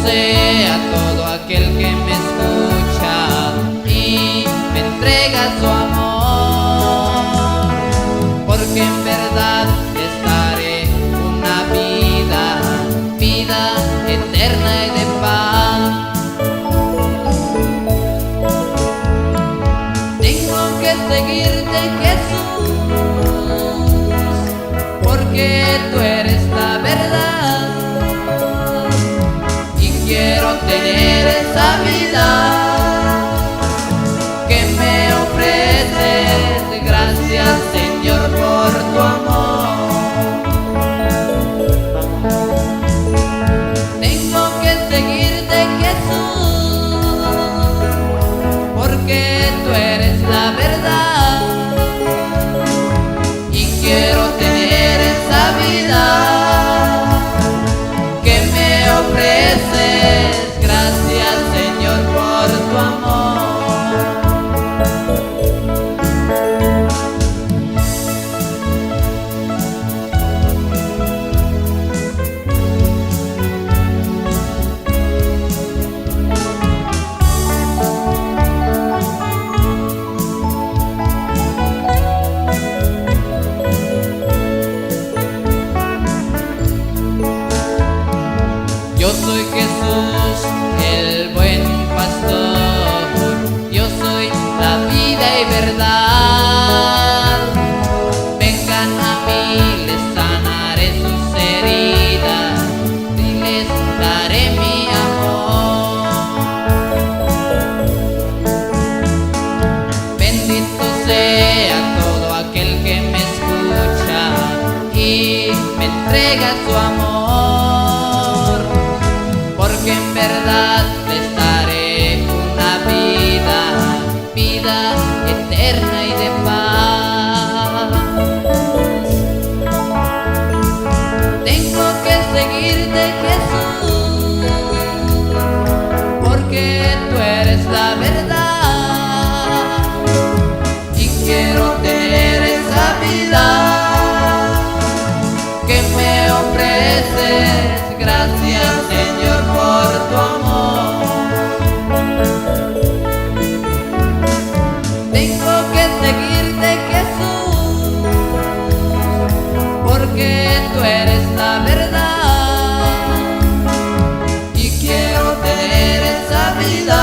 sea todo aquel que me escucha y me entrega su amor, porque en verdad estaré una vida eterna y de paz. Tengo que seguirte, Jesús, porque tú eres la verdad, y quiero tener esa vida que me ofreces. Gracias, Señor, por tu amor. Tengo que seguirte, Jesús, porque tú eres la verdad, y quiero tener esa vida que me ofreces. Gracias, Señor, por tu amor. Yo soy Jesús, el buen pastor. Yo soy la vida y verdad. Vengan a mí, les sanaré sus heridas y les daré mi amor. Bendito sea todo aquel que me escucha y me entrega su amor, porque en verdad les daré una vida eterna y de paz. Tengo que seguirte, Jesús, porque tú eres la verdad, y quiero tener esa vida que me ofreces. Gracias, Señor, por tu amor. Tengo que seguirte, Jesús, porque tú eres la verdad, y quiero tener esa vida